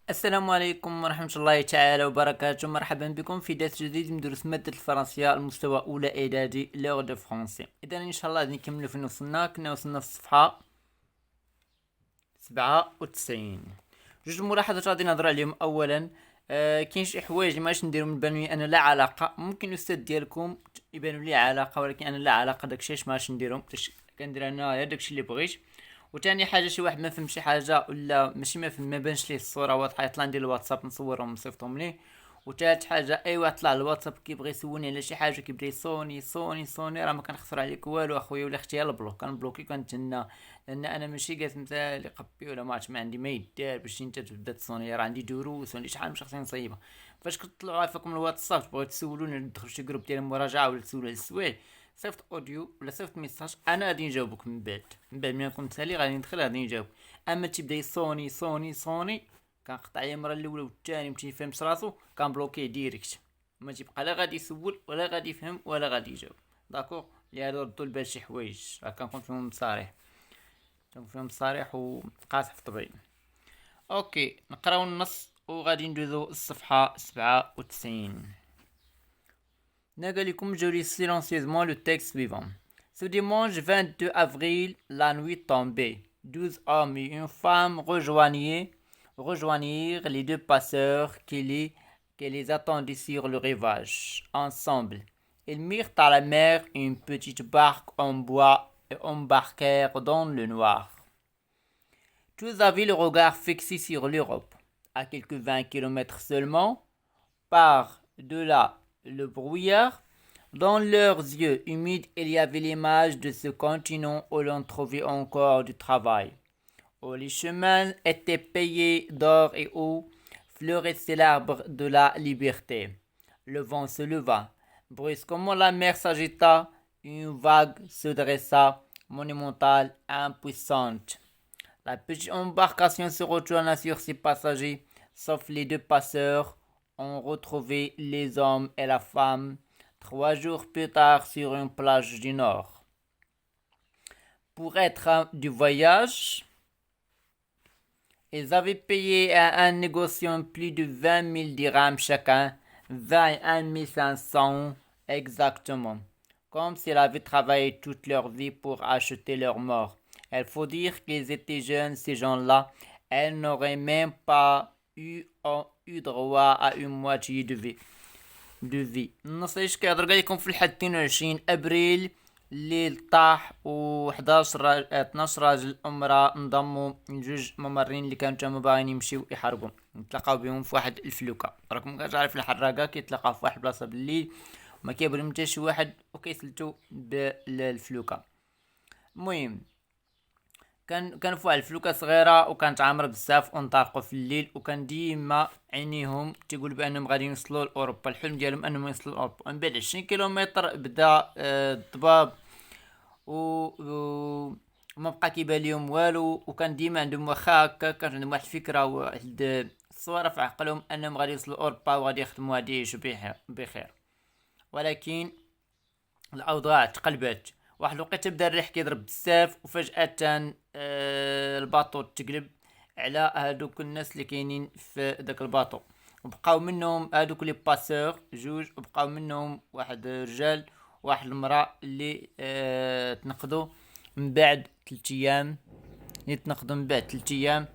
السلام عليكم ورحمة الله تعالى وبركاته. مرحبا بكم في درس جديد من دروس مادة الفرنسية المستوى أولى إعدادي لغة دو فرونسي. إذا إن شاء الله غادي نكملو فين كنا وصلنا في الصفحة 97. جوج ملاحظات غادي نهضر عليهم. أولا كاين شي حوايج ماش نديرو من بانوي أنا لا علاقة، ممكن الأستاذ ديالكم يبانو لي علاقة ولكن أنا لا علاقة داكشي اش ماش نديرهم، كندير أنا غير داكشي اللي بغيت. وثاني حاجه شي واحد ما فهم شي حاجه ولا ماشي ما فهم ما بانش ليه الصوره واضحه يطلع ندير الواتساب نصورهم نصيفطهم ليه. وثالث حاجه اي واحد طلع الواتساب كيبغي يسولني على شي حاجه كيبدا يصوني راه ما كنخسر عليك والو اخويا ولا اختي، يلا بلوك كنبلوكي كنتسنى، لان انا ماشي جالس مثال قبي ولا ما عندي ما يدار باش انت تبدا تصوني، راه عندي دروس وعندي شحال من شخصيه نصيبها. فاش كتطلعوا عافاكم الواتساب تبغيو تسولوني ندخل شي جروب ديال المراجعه ولا تسولوا على السوايع، صيفط اوديو ولا صيفط ميساج انا غادي نجاوبك من بعد ما نكون تسالي غادي ندخل غادي نجاوب. اما تيبدا يصوني كنقطع عليه المره الاولى والثانيه ما تيفهمش راسو كنبلوكيه ديريكت، ما تيبقى لا غادي يسول ولا غادي يفهم ولا غادي يجاوب. داكوغ لهذا ردوا البال شي حوايج راه كنكون فيهم صريح وقاصح في طبعي. اوكي نقراو النص وغادي ندوزو الصفحه 97. Je lis silencieusement le texte suivant. Ce dimanche 22 avril, la nuit tombée, 12 hommes et une femme rejoignirent les deux passeurs qui les attendaient sur le rivage. Ensemble, ils mirent à la mer une petite barque en bois et embarquèrent dans le noir. Tous avaient le regard fixé sur l'Europe. À quelques 20 kilomètres seulement, par-delà le brouillard, dans leurs yeux humides, il y avait l'image de ce continent où l'on trouvait encore du travail, où les chemins étaient payés d'or et où fleurissait l'arbre de la liberté. Le vent se leva. Brusquement, la mer s'agita. Une vague se dressa, monumentale, impuissante. La petite embarcation se retourna sur ses passagers, sauf les deux passeurs. On retrouvait les hommes et la femme 3 jours plus tard sur une plage du nord. Pour être du voyage, ils avaient payé à un négociant plus de 20 000 dirhams chacun, 21 500 exactement, comme s'ils avaient travaillé toute leur vie pour acheter leur mort. Il faut dire qu'ils étaient jeunes, ces gens-là. Elles n'auraient même pas eu droit à une moitié de vie. النص كيهضر قال لكم في الحد 22 ابريل الليل طاح و11 12 راجل امراه انضموا لجوج ممرين اللي كانوا تما باغيين يمشيو يحاربوا، نتلاقاو بهم في واحد الفلوكه. راكم كتعرف الحراقه كيتلاقاو في واحد البلاصه بالليل وما كيبغيو حتى شي واحد وكيسلتو بالفلوكه. المهم كان في واحد الفلوكه صغيره وكانت عامره بزاف وانطلقوا في الليل، وكان ديما عينيهم تيقول بانهم غادي يوصلوا لاوروبا، الحلم ديالهم انهم يوصلوا لاوروبا. ومن بعد 20 كيلومتر بدا الضباب وما بقى كيبان لهم والو، وكان ديما عندهم واخا هكا كانت عندهم واحد الفكره وواحد الصوره في عقلهم انهم غادي يوصلوا لاوروبا وغادي يخدموا غادي يعيشوا بخير. ولكن الاوضاع تقلبت. واحد الوقت بدا الريح كيضرب بزاف وفجاه الباطو تقلب على هادوك الناس اللي كاينين في داك الباطو، وبقاو منهم هادوك لي باسور جوج، وبقاو منهم واحد الرجال واحد المراه اللي تنقدوا من بعد 3 ايام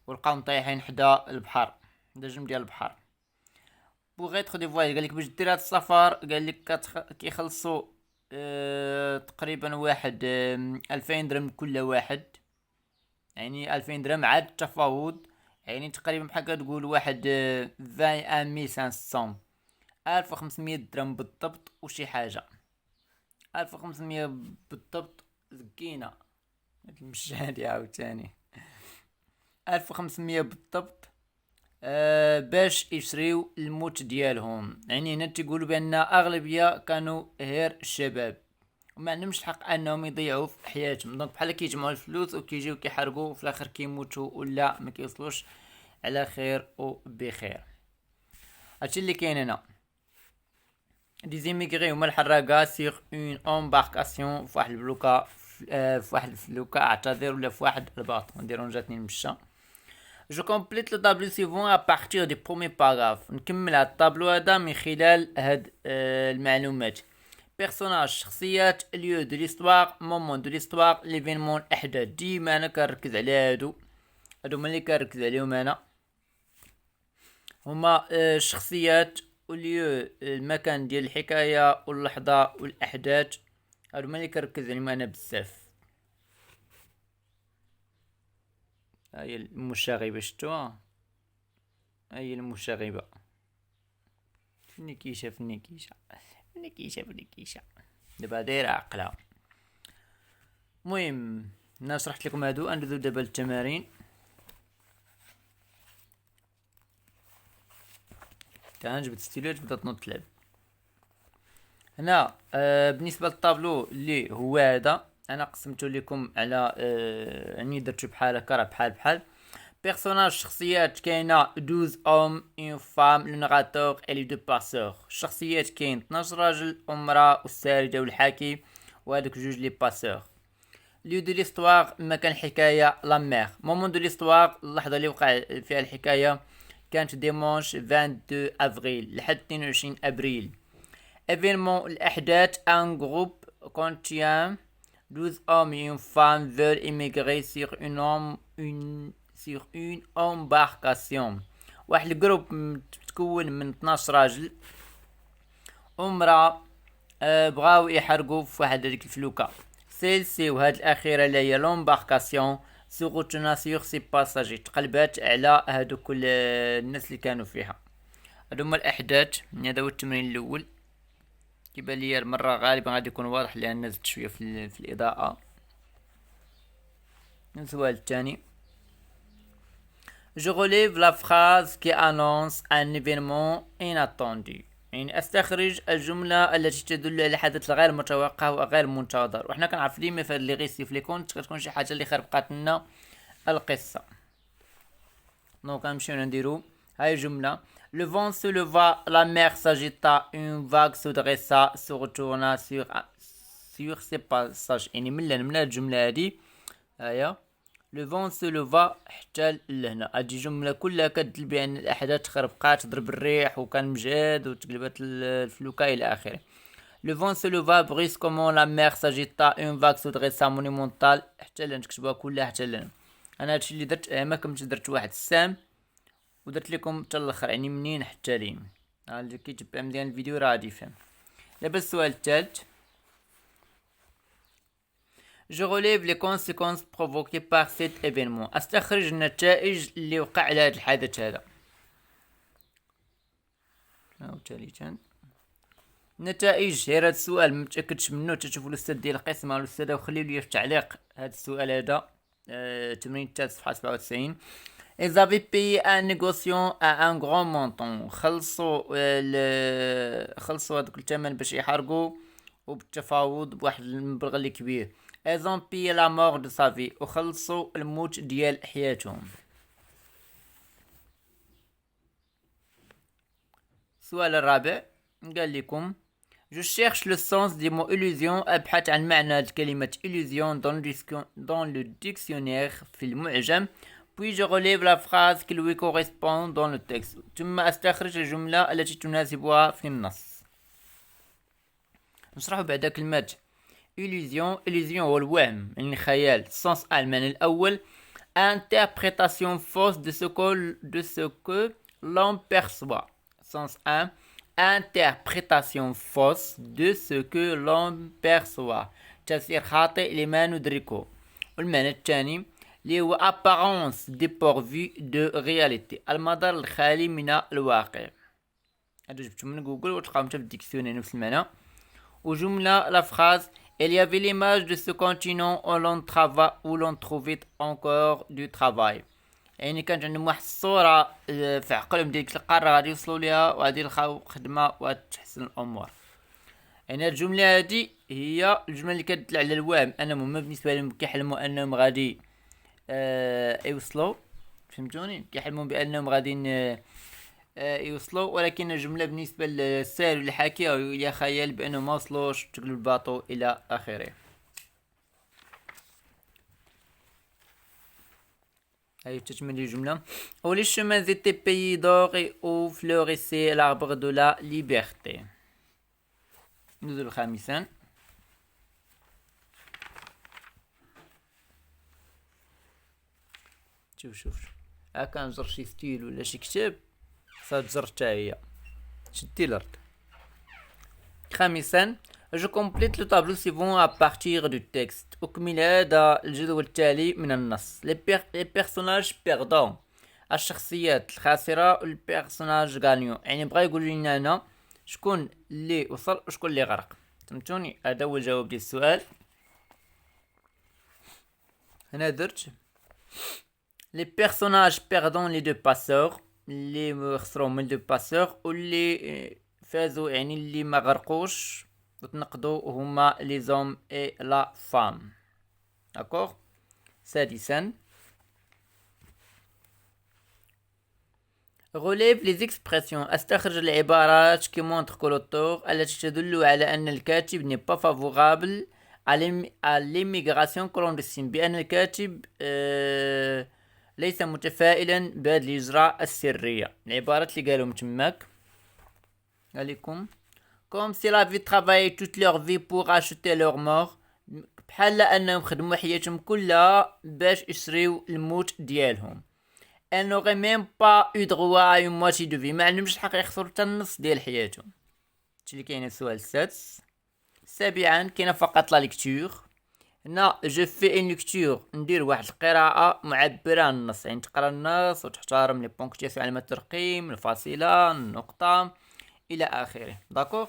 ولقاهم طايحين حدا البحر، حدا الجنب ديال البحر. بغيت خدي فوايد قال لك باش دير هاد السفر قال لك كيخلصوا تقريبا واحد 2000 درهم كل واحد، يعني 2000 درهم عاد التفاوض، يعني تقريبا بحال كتقول واحد 21500 1500 درهم بالضبط وشي حاجه، 1500 بالضبط زكينا مش هادي عاوتاني 1500 بالضبط باش يشريو الموت ديالهم. يعني هنا تيقولوا بان اغلبيه كانوا غير الشباب وما عندهمش الحق انهم يضيعوا في حياتهم، دونك بحال كيجمعوا الفلوس وكيجيو كيحرقوا وفي الاخر كيموتوا ولا ما كيوصلوش على خير وبخير. هادشي اللي كاين هنا. دي زيميغري هما الحراقه سيغ اون امباركاسيون في واحد البلوكا في واحد الفلوكه اعتذر ولا في واحد الباطو نديرو جاتني المشى. جو كومبليت لو طابلو سيفون ابارتيغ دي برومي باراغراف. نكمل هاد الطابلو هذا من خلال هاد المعلومات. بيرسوناج شخصيات، ليو دو ليستوار، مومون دو ليستوار، ليفينمون الاحداث. ديما انا كنركز على هادو هما اللي كنركز عليهم انا. هما الشخصيات وليو المكان ديال الحكايه واللحظه والاحداث. هادو هما اللي كنركز عليهم انا بزاف. هاهي المشاغبه شفتوها، هاهي المشاغبه. فني كيشه فني كيشه فني كيشه فني كيشه دابا دايره عقلها. المهم انا شرحت لكم هادو. ندوزو دابا للتمارين. جبت ستيلو تبدا تنوض تلعب. هنا بالنسبه للطابلو اللي هو هذا انا قسمته لكم على يعني درت بحال هكا راه بحال بيرسوناج شخصيات كاينه 12 اوم اون فام لو ناراتور اي لي دو باسور. الشخصيات كاين 12 راجل ومراه والسارده والحاكي وهذوك جوج لي باسور. ليو دو ليستوار مكان الحكايه لا مير. مومون دو ليستوار اللحظه اللي وقع فيها الحكايه كانت ديمونش 22 افريل لحد 22 ابريل. événement الأحداث un groupe contient 12 hommes et une femme veulent immigrer sur une embarcation. واحد الجروب متكون من 12 راجل ومرأة بغاو يحرقوا في واحد هذيك الفلوكة. سيلسي وهاد الأخيرة اللي هي لومباركاسيون سوغوتنا سيغ سي باساجي تقلبات على هادو كل الناس اللي كانوا فيها. هادو هما الأحداث. هذا هو التمرين الأول. كيبان ليا المرة غالبا غادي يكون واضح لأن زدت شوية في الإضاءة. السؤال الثاني. Je relève la phrase qui annonce un événement inattendu. يعني استخرج الجملة التي تدل على حدث غير متوقع وغير منتظر. وحنا كنعرف ديما في هاد لي غيسيف لي كونت كتكون شي حاجة اللي خربقات لنا القصة. دونك غنمشيو نديرو هاي الجملة. Le vent se leva, la mer s'agita, une vague se dressa, se retourna sur ses passages. يعني من الجملة هادي هيا لو فون سو لوفا حتى لهنا. هادي جمله كلها كتدل بان الاحداث تخربقات تضرب الريح وكان مجاد وتقلبات الفلوكه الى اخره. لو فون سو لوفا بريسكومون لا مير ساجيتا اون فاك سو دريسا مونيمونتال حتى لهنا. تكتبوها كلها حتى لهنا. انا هادشي اللي درت ما كنتش درت واحد السام ودرت لكم حتى الاخر يعني منين حتى لين. اللي كيتبع مزيان الفيديو راه غادي يفهم. دابا السؤال الثالث. Je relève les conséquences provoquées par cet événement. استخرج النتائج اللي وقع على هذا الحدث هذا. نتائج هذا السؤال متأكدش منه تشوفوا الاستاذ ديال القسم ولا الاستاذ وخليو لي في التعليق هذا السؤال هذا. تمرين الثالث صفحة 97. Ils avaient payé un négociant à un grand montant. خلصوا هذاك الثمن باش يحرقوا وبالتفاوض بواحد المبلغ اللي كبير. Ils ont payé la mort de sa vie. وخلصوا الموت ديال حياتهم. السؤال الرابع قال لكم Je cherche le sens des mots illusion. أبحث عن معنى كلمة illusion dans le dictionnaire في المعجم. Puis je relève la phrase qui lui correspond dans le texte. ثم أستخرج الجملة التي تناسبها في النص. نشرح بعد كلمة illusion هو الوهم يعني الخيال. sens المعنى الأول interprétation fausse de ce que l'on perçoit. sens 1 interprétation fausse de ce que l'on perçoit. تفسير خاطئ لما ندركه. والمعنى الثاني اللي هو apparence dépourvue de réalité المظهر الخالي من الواقع. هادو جبتو من جوجل وتلقاهم حتى في الديكسيونير نفس المعنى. وجملة la phrase il y avait l'image de ce continent où l'on trouvait encore du travail. يعني كانت عندهم واحد الصورة في عقلهم ديك القارة غادي يوصلوا ليها وغادي يلقاو خدمة وتحسن الأمور. يعني الجملة هذه هي الجملة اللي كتدل على الوهم أنهم بالنسبة لهم كيحلموا أنهم غادي يوصلوا. فهمتوني؟ كيحلموا بأنهم غادي يوصلوا ولكن الجملة بالنسبة للسائل والحكي هي خيال بأنهم ما وصلوش تقلب الباطو إلى آخره. هاي تكمل الجملة. où les chemins étaient pays d'or et où fleurissait l'arbre de la liberté. نزل خامسا. شوف كان جر شي ستيل ولا شي كتاب فتجر حتى هي شدي الارض. خامسا je complète le tableau suivant à partir du texte. أكمل هذا الجدول التالي من النص. les personnages perdants الشخصيات الخاسرة والبيرسوناج غانيون، يعني بغا يقول لنا هنا شكون اللي وصل وشكون اللي غرق. فهمتوني؟ هذا هو الجواب ديال السؤال. هنا درت les personnages perdants les deux passeurs، اللي خسروا من دو باسور واللي فازوا يعني اللي ما غرقوش وتنقضوا هما لي زوم اي لا فام. داكوغ. سادسا relève les expressions، استخرج العبارات كي مونتر كولوتور التي تدل على ان الكاتب n'est pas favorable à l'immigration clandestine، بان الكاتب ليس متفائلا بهذه الهجرة السرية. العبارات اللي قالهم تماك قال لكم comme si la vie travaillait toute leur vie pour acheter leur mort، بحال انهم خدموا حياتهم كلها باش يشريو الموت ديالهم. elle n'aurait même pas eu droit à une moitié de vie، ما عندهمش الحق يخسروا حتى النص ديال حياتهم. هادشي اللي كاين. السؤال السادس. سابعا كاينه فقط لا ليكتور. هنا جو في ان ليكتور ندير واحد القراءة معبرة عن النص، يعني تقرا النص وتحترم لي بونكتياسيون علامة الترقيم الفاصلة النقطة الى اخره. داكوغ.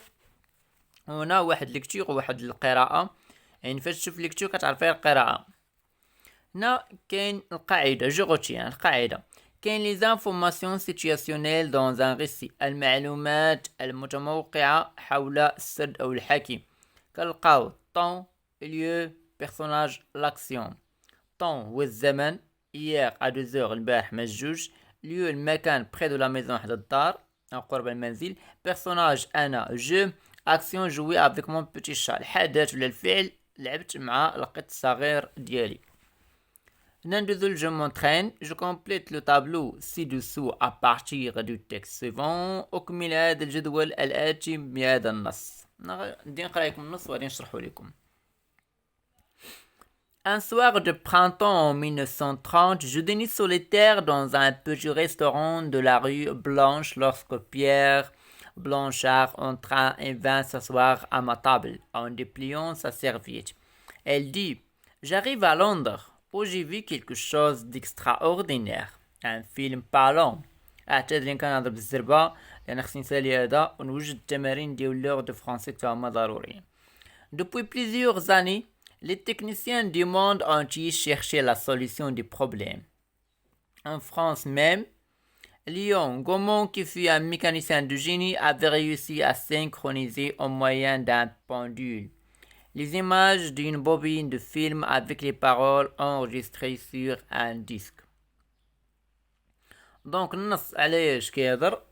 هنا واحد ليكتور وواحد القراءة، يعني فاش تشوف ليكتور كتعرفي القراءة. هنا كاين القاعدة جوغوتيان. القاعدة كاين لي زانفورماسيون سيتوياسيونيل دون ان ريسي، المعلومات المتموقعة حول السرد او الحكي. كنلقاو طون lieu personnage l'action. temps هو الزمن hier à 2h البارح مع الجوج. lieu المكان près de la maison حدا الدار أو قرب المنزل. personnage أنا je. action jouer avec mon petit chat الحدث ولا الفعل لعبت مع القط الصغير ديالي. هنا ندوزو je m'entraîne. je complète le tableau ci-dessous à partir du texte suivant. أكمل هذا الجدول الآتي بهذا النص. ندي نقرا لكم النص وغادي نشرحو لكم. Un soir de printemps en 1930, je dînais solitaire dans un petit restaurant de la rue Blanche lorsque Pierre Blanchard entra et vint s'asseoir à ma table en dépliant sa serviette. Elle dit « J'arrive à Londres où j'ai vu quelque chose d'extraordinaire. Un film parlant. » أعتذر إن كان نضرب الزربة لأن خصني نسالي هذا ونوجد التمارين ديال لغة دو فرونسي تا هما ضروريين. Depuis plusieurs années, les techniciens du monde entier cherchaient la solution du problème. En France même, Léon Gaumont, qui fut un mécanicien de génie, avait réussi à synchroniser au moyen d'un pendule les images d'une bobine de film avec les paroles enregistrées sur un disque. Donc النص على ايش كيهضر؟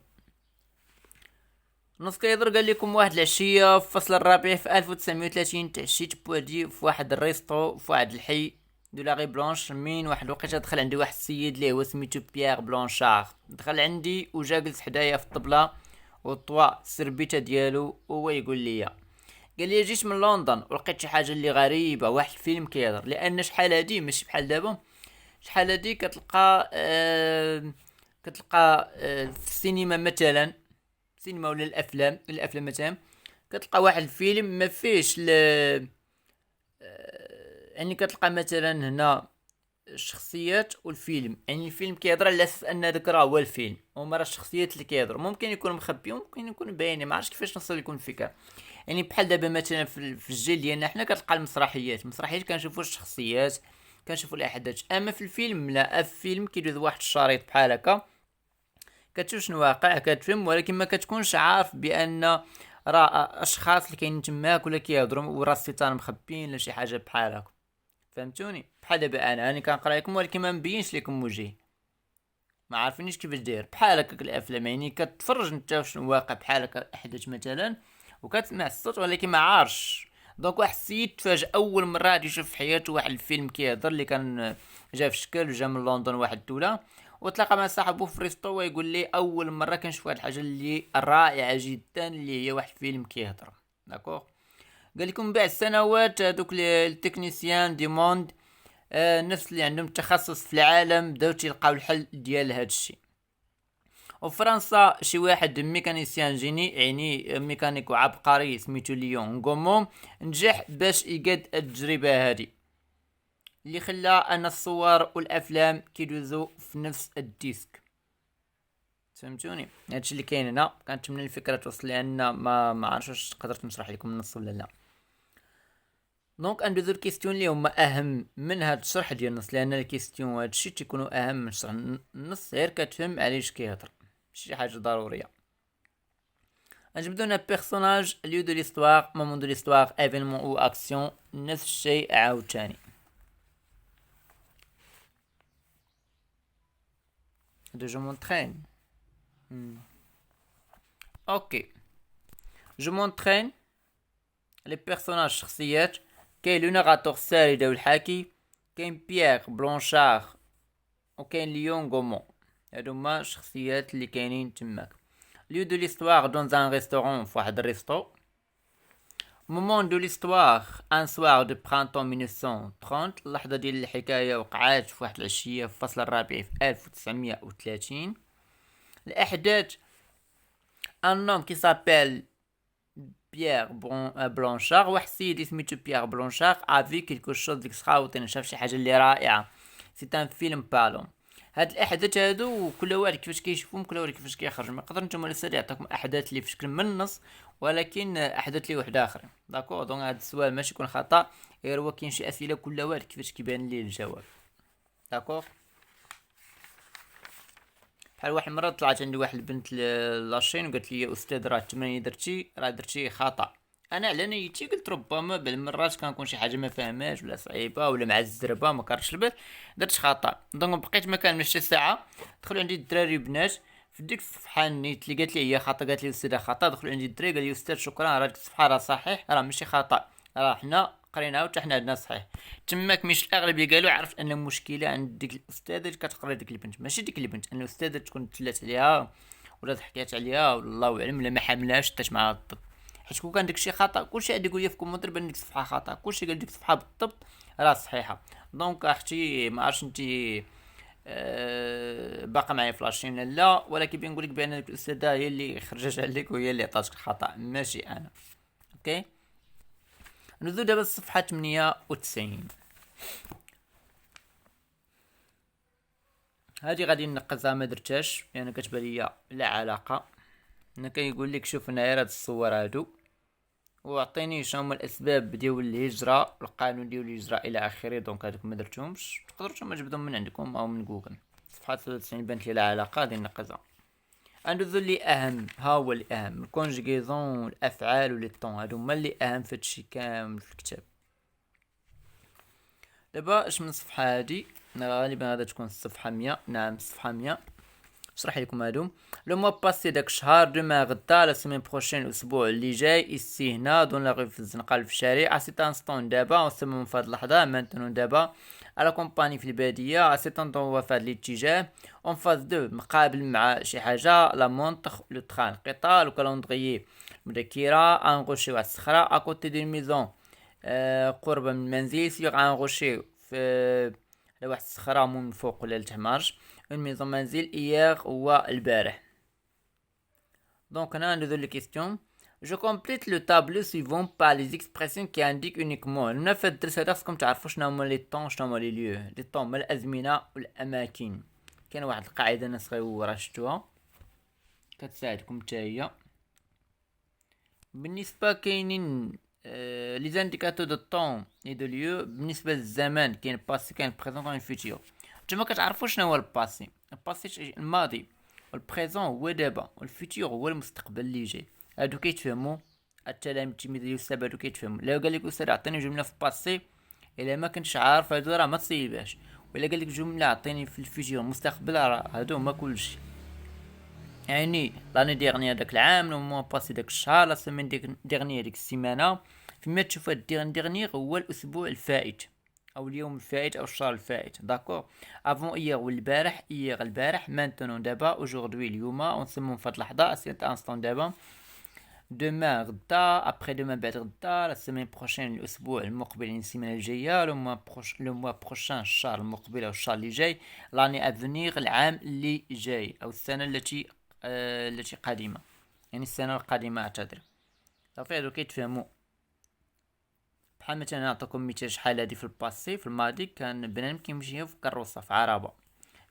نص كيهضر قال لكم واحد العشيه في فصل الربيع في 1930 تعشيت بوحدي في واحد الريستو في واحد الحي دو لاغي بلانش. من واحد الوقيته دخل عندي واحد السيد اللي هو سميتو بيير بلانشار. دخل عندي وجا جلس حدايا في الطبله وطوا السربيته ديالو وهو يقول لي قال لي جيت من لندن ولقيت شي حاجه اللي غريبه واحد الفيلم كيهضر. لان شحال هادي ماشي بحال دابا، شحال هادي كتلقى في السينما مثلا، السينما ولا الافلام مثلا كتلقى واحد الفيلم ما فيش يعني كتلقى مثلا هنا الشخصيات والفيلم، يعني الفيلم كيهضر على اساس ان داك راه هو الفيلم وما راه الشخصيات اللي كيهضروا. ممكن يكون مخبي وممكن يكون باين، ما عرفتش كيفاش نوصل لكم الفكره. يعني بحال دابا مثلا في الجيل ديالنا حنا كتلقى المسرحيات كنشوفوا الشخصيات كنشوفوا الاحداث. اما في الفيلم لا، في الفيلم كيدوز واحد الشريط بحال هكا كتشوف شنو واقع كتفهم، ولكن ما كتكونش عارف بان راه اشخاص اللي كاينين تماك ولا كيهضروا ورا الستار مخبيين ولا شي حاجه بحال هكا. فهمتوني؟ بحال دابا انا كنقرا لكم ولكن ما مبينش لكم وجهي، ما عارفينش كيفاش داير. بحال هكا الافلام يعني كتفرج انت شنو واقع بحال هكا احداث مثلا وكتسمع الصوت ولكن ما عارفش دونك واحد السيد تفاجأ اول مره غادي يشوف في حياته واحد الفيلم كيهضر اللي كان جا في شكل وجا من لندن واحد الدوله، وتلاقى مع صاحبه في ريستو ويقول لي اول مره كنشوف واحد الحاجه اللي رائعه جدا اللي هي واحد الفيلم كيهضر. داكوغ. قال لكم بعد سنوات هذوك التكنيسيان دي موند الناس اللي عندهم تخصص في العالم بداو تلقاو الحل ديال هذا الشيء. وفرنسا شي واحد ميكانيسيان جيني يعني ميكانيك وعبقري سميتو ليون غومون نجح باش يقاد التجربه هذه اللي خلى ان الصور والافلام كيدوزو في نفس الديسك. فهمتوني؟ هادشي اللي كاين هنا. كنتمنى الفكره توصل لان ما عرفتش واش قدرت نشرح لكم النص ولا لا. دونك ندوزو الكيستيون اللي هما اهم من هاد الشرح ديال النص، لان الكيستيون هادشي تيكونوا اهم من شرح النص غير كتفهم علاش كيهضر، شي حاجه ضروريه. نجبدو هنا بيرسوناج ليو دو ليستوار مومون دو ليستوار ايفينمون او اكسيون نفس الشيء عاوتاني. Je m'entraîne. Ok. Je m'entraîne. Les personnages شخصيات. كاين لو ناراتور ساري والحاكي، كاين بيير بلونشار وكاين ليون غومون. هادو هما الشخصيات اللي كاينين تماك. ليو دو ليستوار دون ان ريستورون فواحد الريستو. مومون دو ليستوار ان سوار دو برانتون 1930. اللحظة ديال الحكاية وقعات في واحد العشية في الفصل الرابع في 1930. الأحداث ان نوم كي سابيل بيير بلونشار، واحد السيد سميتو بيير بلونشار افي كيلكو شوز ديكستراوردينير، شاف شي حاجة اللي رائعة. سي ان فيلم بالون. هاد الاحداث هادو كل واحد كيفاش كيشوفهم كل واحد كيفاش كيخرج. ما يقدر نتوما الاستاذ يعطيكم احداث اللي في شكل من النص ولكن احداث اللي واحد اخر. داكور. دونك هاد السؤال ماشي يكون خطا، غير هو كاين شي اسئله كل واحد كيفاش كيبان ليه الجواب. داكور. بحال واحد المره طلعت عندي واحد البنت لاشين وقالت لي استاذ راه التمرين درتي خطا. انا على نيتي قلت ربما بالمرات كنكون شي حاجه ما فاهماش ولا صعيبه ولا مع الزربه ما كارش البال درت خطا. دونك بقيت ما كانش شي ساعه دخلوا عندي الدراري بنات في ديك الصفحه نيت اللي قالت لي هي خطا، قالت لي استاذ خطا. دخلوا عندي الدراري قال لي استاذ شكرا راه ديك الصفحه راه صحيح راه ماشي خطا راه حنا قريناها وحتى حنا عندنا صحيح. تماك مش الاغلبيه قالوا عرفت ان المشكله عند ديك الاستاذه اللي كتقرا ديك البنت ماشي ديك البنت، ان الاستاذه تكون تلات عليها ولا ضحكات عليها والله اعلم ولا ما حاملاش حتى مع الضبط. حيت كون كان داكشي خطا كلشي غادي يقول لي في كومونتير بان ديك الصفحه خطا، كلشي قال ديك الصفحه بالضبط راه صحيحه. دونك اختي ما عرفتش انت باقا معايا فلاشين لا، ولكن بنقول لك بان ديك الاستاذه هي اللي خرجت عليك وهي اللي عطاتك الخطا ماشي انا. اوكي. ندوزو دابا الصفحه 98. هادي غادي نقزها ما درتهاش يعني كتبان ليا لا علاقه. انا كيقول لك شوف هنايا هاد الصور هادو واعطيني شنو هما الاسباب ديال الهجره القانون ديال الهجره الى اخره. دونك هادوك ما درتهمش تقدروا نتوما تجبدهم من عندكم او من جوجل. صفحه 93 بانت لي لا علاقه غادي نقزها. ندوزو اللي اهم، ها هو اللي اهم الكونجيغيزون الافعال ولي طون هادو هما اللي اهم في هادشي كامل في الكتاب. دابا اش من الصفحه هادي غالبا غادا تكون الصفحه 100. نعم الصفحه 100. نشرح لكم هادو. لو موا باسي داك الشهر دوما غدا لا سيمين بروشين الاسبوع اللي جاي اسي هنا دون لا غيف في الزنقه في الشارع سيت انستون دابا ونسمم في هاد اللحظه مانتنون دابا على كومباني في الباديه سيت انطون في هاد الاتجاه اون فاز دو مقابل مع شي حاجه لا مونطخ لو تران قطار لو كالندريي مذكره ان غوشي واحد الصخره اكوتي دي ميزون قرب من المنزل سيغ ان غوشي في على واحد الصخره من فوق ولا لتحت une maison منزل hier هو البارح. Donc on a deux questions. Je complète le tableau suivant par les expressions qui indiquent uniquement. لنا في الدرس هذا خصكم تعرفوا شنو هما لي طون شنو هما لي ليو. لي طون هما الازمنه والاماكن. كاين واحد القاعده الناس صغيره شفتوها كتساعدكم حتى هي. بالنسبه كاينين لي زانديكاتور دو طون اي دو ليو. بالنسبه للزمان كاين باسي كاين بريزون كاين فيتور. نتوما كتعرفوا شنو هو الباسي. الباسي الماضي والبريزون هو دابا والفيتور هو المستقبل اللي جاي. هادو كيتفهموا التلاميذ ديال السبب هادو كيتفهموا. لا قال لك استاذ عطيني جمله في الباسي الا ما كنتش عارف هادو راه ما تصيبهاش، ولا قال لك جمله عطيني في الفيتور المستقبل راه هادو هما كلشي. يعني لاني ديغني داك العام لو مو باسي داك الشهر لا سيمين ديغني ديك السيمانه فيما تشوف الديرنيغ هو الاسبوع الفائت او اليوم الفائت او الشهر الفائت. داكور. افون ايير والبارح، ايير البارح، مانتونون دابا، اوجوردي اليوم، ونسمون في هاد اللحظه سيت انستون دابا، دومان غدا، ابخي دومان بعد غدا، لا سيمين بروشين الاسبوع المقبل، يعني السيمانه الجايه، لو موا بروشان الشهر المقبل او الشهر اللي جاي، لاني افنيغ العام اللي جاي او السنه التي قادمه، يعني السنه القادمه اعتذر. صافي هادو كيتفهموا. بحال مثلا نعطيكم مثال، شحال هادي في الباسي في الماضي كان بنادم كيمشي في كروسه في عربه،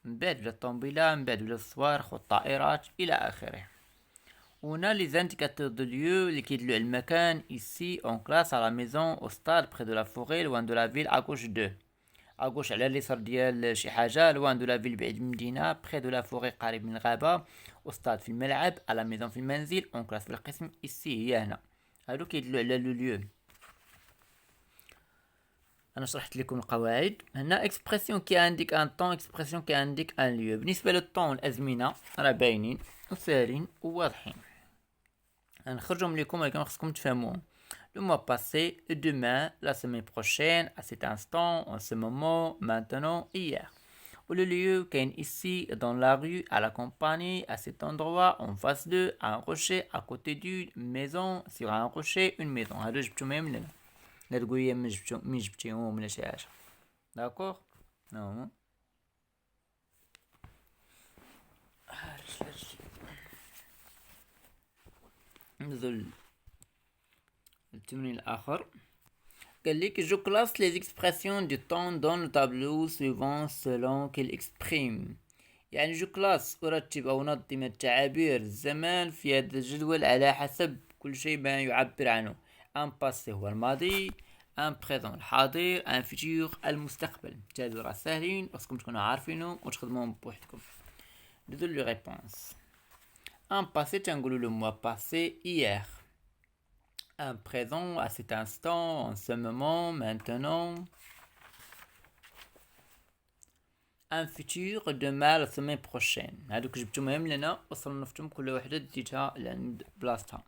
من بعد بدا الطوموبيله، من بعد بدا الصواريخ والطائرات الى اخره. هنا لي زانديكاتور دو ليو اللي كيدلو على المكان، ici en classe à la maison au stade près de la forêt loin de la ville à gauche de اغوش على اليسار ديال شي حاجه، لوان دو لا فيل بعيد من المدينه، بخي دو لا فوري قريب من الغابه، استاد في الملعب، على ميزون في المنزل، اون كلاس في القسم، ici هي هنا. هادو كيدلو على لو ليو. انا شرحت لكم القواعد. هنا اكسبرسيون كي عندك ان طون، اكسبرسيون كي عندك ان ليو. بالنسبه للطون والازمنه راه باينين وساهلين وواضحين، نخرجهم لكم ولكن خصكم تفهموهم. Le mois passé, demain, la semaine prochaine, à cet instant, en ce moment, maintenant, hier. Ou le lieu qu'est ici, dans la rue, à la campagne, à cet endroit, en face d'eux, à un rocher, à côté d'une maison, sur un rocher, une maison. هادو جبتهم من هنا، لا تقول لي من جبتيهم ولا شي حاجة. داكوغ. نو نزل التمرين الآخر. قال لك جو كلاس لي اكسبرسيون دو طون دون لو تابلو سويفون سولون كيل اكسبريم. يعني جو كلاس أرتب أو أنظم التعابير الزمان في هذا الجدول على حسب كل شيء ما يعبر عنه. ان باسي هو الماضي، ان بريزون الحاضر، ان فيتور المستقبل. هادو راه ساهلين خصكم تكونوا عارفينهم وتخدموهم بوحدكم. ندوزو لي ريبونس. ان باسي تنقولو لو موا باسي hier. Un présent à cet instant, en ce moment, maintenant. Un futur demain, la semaine prochaine. هادوك جبتوهم لنا وصنفتهم كل وحدة ديتها لعند بلاصتها.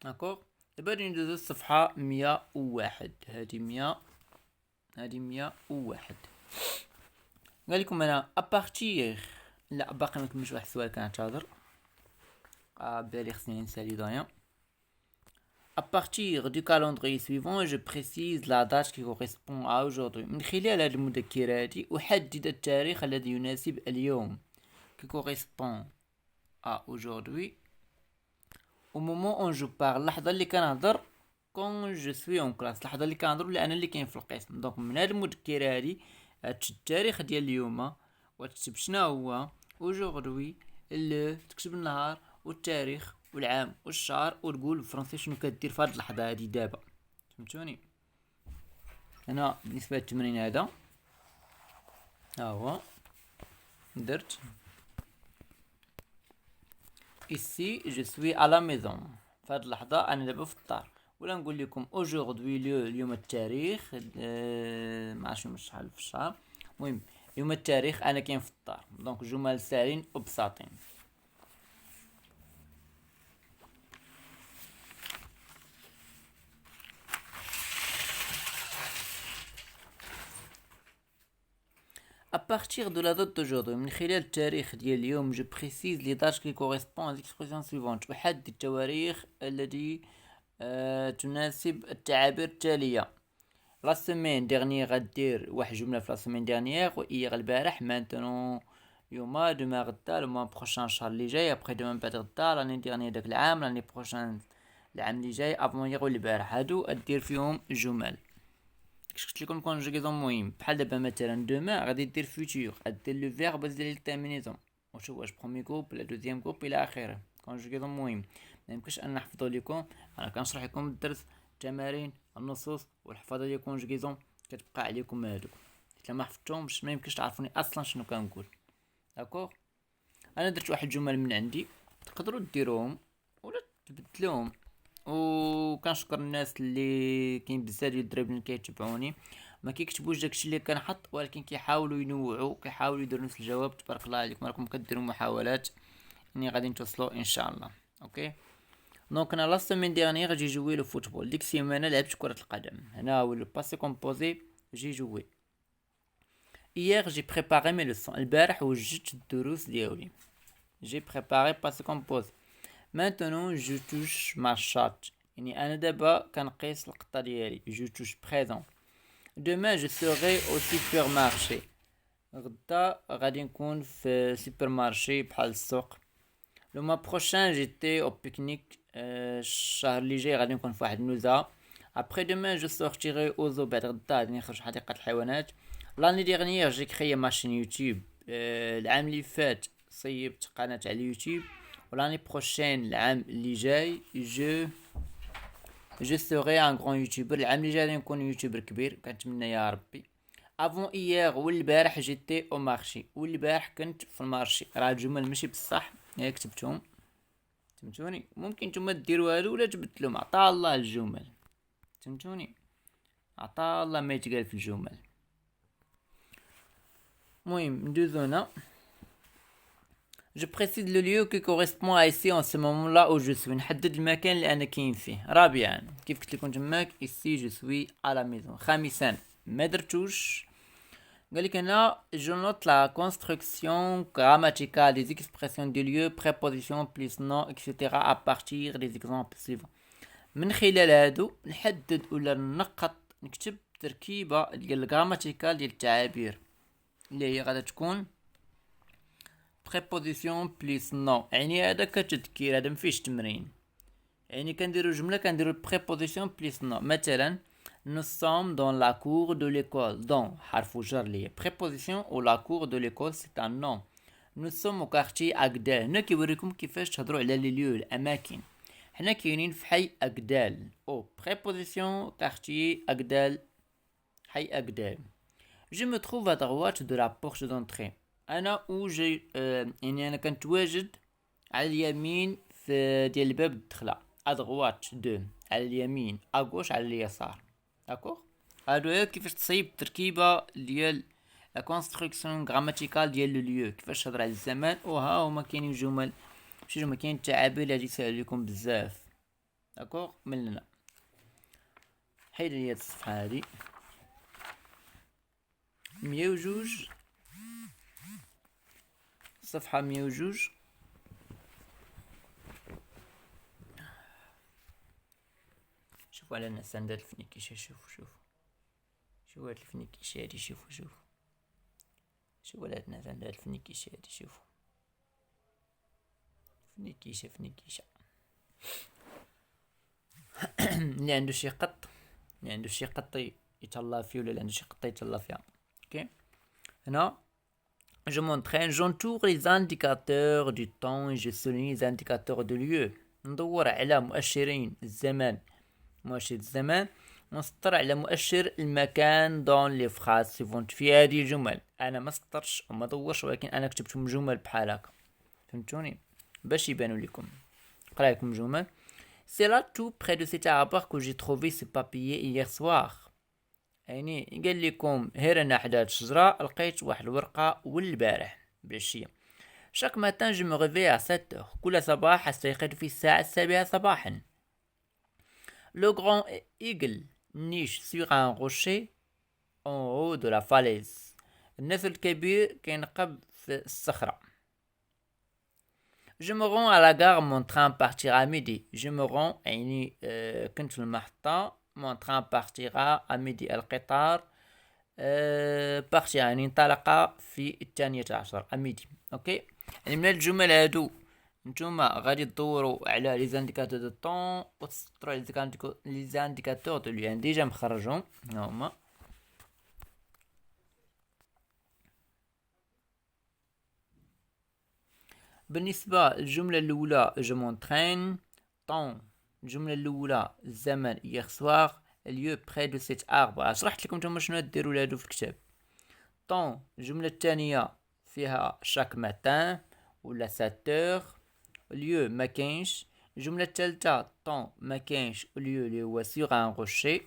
داكوغ. دابا ندوزو الصفحة 101. هادي 101. قال لكم انا ابارتير، لا باقي مكملش واحد السؤال كنعتذر، بالي خصني ننسى لي ضايع. À partir du calendrier suivant, je précise la date qui correspond à aujourd'hui. من خلال هذه المذكرة هذه أحدد التاريخ الذي يناسب اليوم. qui correspond à aujourd'hui. au moment où je parle، اللحظة اللي كنهضر. quand je suis en classe، اللحظة اللي كنهضر ولا أنا اللي كاين في القسم. دونك من هذه المذكرة هذه تشد التاريخ ديال اليوم وتكتب شنو هو aujourd'hui، تكتب النهار والتاريخ والعام والشهر، وتقول بالفرنسي شنو كدير في هاد اللحظه هادي دابا. فهمتوني؟ انا بالنسبه للتمرين هذا ها هو درت ici je suis à la maison. في هاد اللحظه انا دابا في الدار. ولا نقول لكم aujourd'hui اليوم التاريخ، ما عرفتش شحال في الشهر، المهم يوم التاريخ انا كاين في الدار. دونك جمل ساهلين وبساطين. À partir de la date d'aujourd'hui، من خلال التاريخ ديال اليوم، je précise les dates qui correspondent aux expressions suivantes. أحدد التواريخ التي تناسب التعابير التالية. لا سيمين ديرنيير غدير واحد جملة في لا سيمين ديرنيير، و إيير البارح، مانتونون اليوم، دومان غدا، لو موا بروشان الشهر اللي جاي، ابخي دومان بعد غدا، لاني ديرنيير داك العام، لاني بروشان العام اللي جاي، افون يير البارح. هادو ادير فيهم جمل. قلت لكم كونجوغيزون مهم، بحال دابا مثلا دوما غادي دير فيتور، دير لو فيرب ديال التيرمينيزون، واش بروميي جروب ولا دوزيام جروب الى اخره. كونجوغيزون مهم، ما يمكنش ان نحفظو لكم. انا كنشرح لكم الدرس، التمارين، النصوص والحفاظه ديال كونجوغيزون كتبقى عليكم هادوك. الا ما حفظتهمش ما يمكنش تعرفوني اصلا شنو كنقول. داكوغ. انا درت واحد الجمل من عندي، تقدروا ديروهم ولا تبدلوهم. وكنشكر الناس اللي كاين بزاف ديال الدراري اللي كيتبعوني. ما كيكتبوش داكشي اللي كنحط، ولكن كيحاولوا ينوعوا، كيحاولوا يديروا نفس الجواب. تبارك الله عليكم، راكم كديروا محاولات اني غادي توصلوا ان شاء الله. اوكي. دونك انا لا سيمين ديرنيير جي جوي لو فوتبول، ديك السيمانه لعبت كره القدم. هنا هو لو باسي كومبوزي جي جوي. hier j'ai préparé mes leçons. البارح وجدت الدروس ديالي. j'ai préparé passé composé. maintenant je touche ma chatte. يعني انا دابا كنقيس القطه ديالي. je touche présent. demain je serai au supermarché. غدا غادي نكون في سوبر مارشي بحال السوق. le mois prochain j'étais au pique-nique. الشهر اللي جاي غادي نكون في واحد النزهه. après demain je sortirai aux zoo. بعد غدا غادي نخرج حديقه الحيوانات. l'année dernière j'ai créé ma chaîne YouTube. العام اللي فات صيبت قناه على اليوتيوب. l'année prochaine العام اللي جاي je serai un grand youtuber. العام اللي جاي غادي نكون يوتيوبر كبير، كنتمنى يا ربي. avant hier والبارح j'étais au marché. والبارح كنت في المارشي. راه الجمل ماشي بصح ياك كتبتهم، فهمتوني؟ ممكن نتوما ديروا هادو ولا تبدلوهم. عطا الله الجمل، فهمتوني؟ عطا الله ما يتقال في الجمل. المهم ندوزو هنا. je précise le lieu qui correspond à ici en ce moment là où je suis. نحدد المكان اللي انا كاين فيه. رابعا كيف قلت لكم تماك ici je suis à la maison. خامسا ما درتوش، قال لك هنا je note la construction grammaticale des expressions du lieu, prépositions plus nom etc. à partir des exemples suivants. من خلال هادو نحدد ولا نقط نكتب تركيبه ديال الجراماتيكال ديال التعابير اللي هي غادا تكون préposition plus nom. يعني هذا كتذكير، هذا مفيش تمرين. يعني كنديرو جمله كنديرو préposition plus nom. مثلا nous sommes dans la cour de l'école. dans حرف جر ليه préposition ou la cour de l'école c'est un nom. nous sommes au quartier أقدال. هنا كيوريكم كيفاش تهضروا على لي ليو الاماكن. حنا كاينين في حي أقدال. او préposition quartier أقدال، حي أقدال. je me trouve à droite de la porte d'entrée. انا اوجي يعني انا كنتواجد على اليمين في ديال الباب الدخله. ادغوات دو على اليمين، اغوش على اليسار. داكوغ. هادو كيفاش تصيب تركيبه ديال لا كونستركسيون غراماتيكال ديال لو ليو، كيفاش تهضر على الزمان. وها هما كاينين جمل، شي جمل كاين التعابير اللي غادي يسهل لكم بزاف. داكوغ. من هنا حيد لي هاد الصفحه هادي 102 صفحة 102. شوفوا على الناس عندها الفنيكيشة. شوفوا هاد الفنيكيشة هادي. شوفوا على هاد الناس عندها الفنيكيشة هادي. شوفوا فنيكيشة اللي عنده شي قط يتهلا فيه، ولا اللي عنده شي قطة يتهلا فيها. اوكي. هنا je m'entraîne, j'entoure les indicateurs du temps et je souligne les indicateurs de lieu. ندور على مؤشرين الزمان، مؤشر الزمان، ونسطر على مؤشر المكان دون لي فراز سيفونت في هذه الجمل. انا ما سطرش وما دورش، ولكن انا كتبتهم جمل بحال هكا، فهمتوني؟ باش يبانوا لكم. نقرا لكم جمل. c'est là tout près de cet arbre que j'ai trouvé ce papier hier soir. يعني قال لكم هير انا حدا هاد الشجره لقيت واحد الورقه والبارح بالعشيه. chaque matin je me réveille à 7h. كل صباح استيقظ في الساعه 7 صباحا. le grand aigle niche sur un rocher en haut de la falaise. النسر الكبير كينقب في الصخره. je me rends à la gare, mon train partira à midi. je me rends يعني كنت في المحطه. mon train partira à midi. القطار partira يعني انطلق في 12 à midi. اوكي. يعني من الجمل هادو نتوما غادي تدوروا على لي زانديكاتور دو طون وتسطروا لي زانديكاتور دو ليان ديجا مخرجهم هما. بالنسبه للجمله الاولى je m'entraîne. طون الجمله الاولى الزمن hier soir. lieu près de cet arbre. شرحت لكم نتوما شنو ديروا لهادو في الكتاب. طون الجمله الثانيه فيها chaque matin ولا 7h. lieu ما كاينش. الجمله الثالثه طون ما كاينش. lieu اللي هو sur un rocher.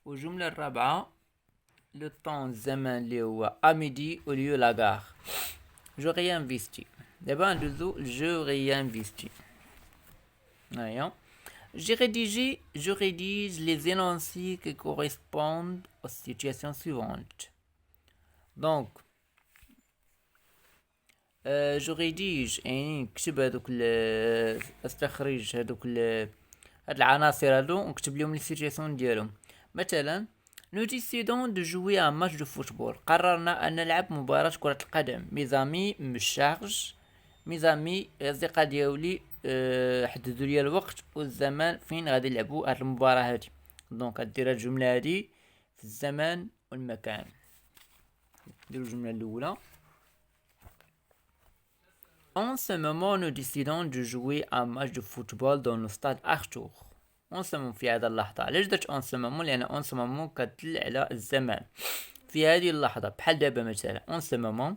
والجملة الرابعة لو طون الزمن اللي هو اميدي au lieu la gare. جو réinvesti. دابا ندوزو جو réinvesti. هيا je rédige les énoncés qui correspondent aux situations suivantes. Donc جو rédige يعني نكتب هادوك استخرج هادوك هاد العناصر هادو ونكتب لهم لي سيتياسيون ديالهم. مثلا nous décidons de jouer un match de football. قررنا ان نلعب مباراة كرة القدم. ميزامي مشارج ميزامي اصدقاء ديالي حددوا لي الوقت والزمان فين غادي نلعبوا هاد المباراة هادي. دونك غدير هاد الجملة هادي في الزمان والمكان. نديرو الجملة الأولى. En ce moment, nous décidons de jouer un match de football dans le stade Arthur. En ce moment في هذا اللحظة. علاش درت en ce moment؟ لأن en ce moment كتدل على الزمان. في هذه اللحظة بحال دابا مثلا en ce moment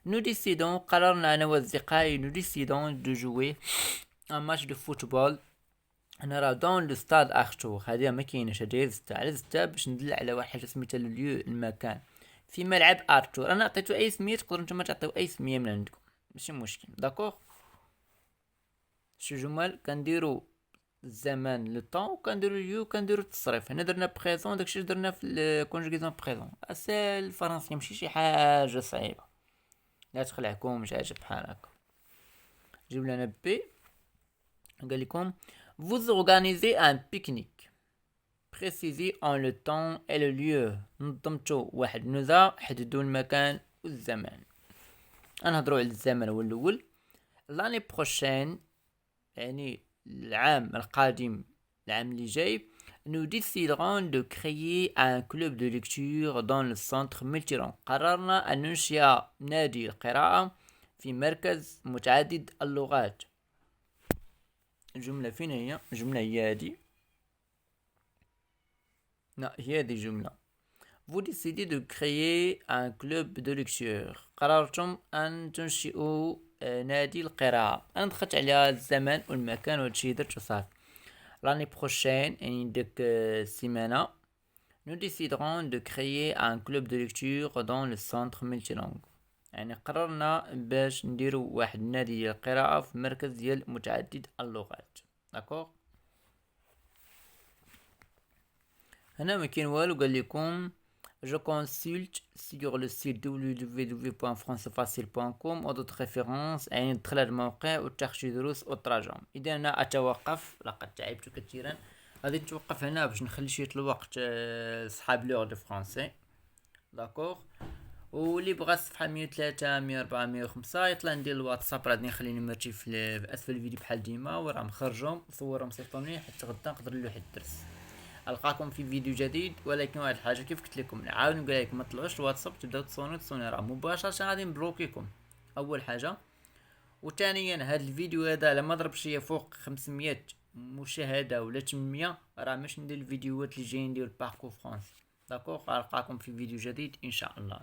nous décidons قررنا أنا وأصدقائي nous décidons de jouer un match de football نرى دون لو ستاد ارتور. هذه ما كايناش، هذه زدتها على زدتها باش ندل على واحد حاجه سميتها ليو المكان في ملعب ارتور. انا عطيتو اي سميه، تقدروا نتوما تعطيو اي سميه من عندكم ماشي مشكل. داكوغ شي جمل كنديروا الزمان لو طون وكنديروا ليو كنديروا التصريف. هنا درنا بريزون، داكشي درنا في الكونجوغيزون بريزون. اسال الفرنسي ماشي شي حاجه صعيبه، لا تخلعكم مش عاجب بحال هكا. جيب لنا بي قال لكم vous organisez un pique-nique. Précisez en le temps et le lieu. نظمتوا واحد النزهة، حددوا المكان والزمان. نهضروا على الزمن هو الأول. l'année prochaine يعني العام القادم، العام اللي جاي، nous déciderons de créer un club de lecture dans le centre multilangue. قررنا أن ننشئ نادي القراءة في مركز متعدد اللغات. الجملة فين هي؟ الجملة هي هذه. لا هي هذه الجملة. Vous décidez de créer un club de lecture. قررتم أن تنشئوا نادي القراءة. أنا دخلت على الزمان والمكان وهادشي درت وصافي. L'année prochaine يعني ديك السيمانة nous déciderons de créer un club de lecture dans le centre multilangue. يعني قررنا باش نديرو واحد النادي ديال القراءة في مركز ديال متعدد اللغات. داكوغ هنا ما كاين والو. قال لكم je consulte sur le site www.francefacile.com ou d'autres références. يعني ندخل هاد الموقع وتاخذ دروس وتراجم. اذا انا اتوقف، لقد تعبت كثيرا، غادي نتوقف هنا باش نخلي شويه الوقت صحاب لغة دو فرونسي. داكوغ واللي بغى الصفحه 103 104 105 يطلع ندير الواتساب، راه نخلي نمرتي في اسفل الفيديو بحال ديما، وراه مخرجهم صورهم صيفطوني حتى غدا نقدر نلوح الدرس. القاكم في فيديو جديد. ولكن واحد الحاجه كيف قلت لكم نعاود نقول لكم ما تطلعوش الواتساب تبداو تصوني راه مباشره غادي نبلوكيكم اول حاجه. وثانيا هذا الفيديو هذا لما ضرب شي فوق 500 مشاهده ولا 800 راه مش ندير الفيديوهات اللي جايين ندير باركور فرونسي. داكوغ القاكم في فيديو جديد ان شاء الله.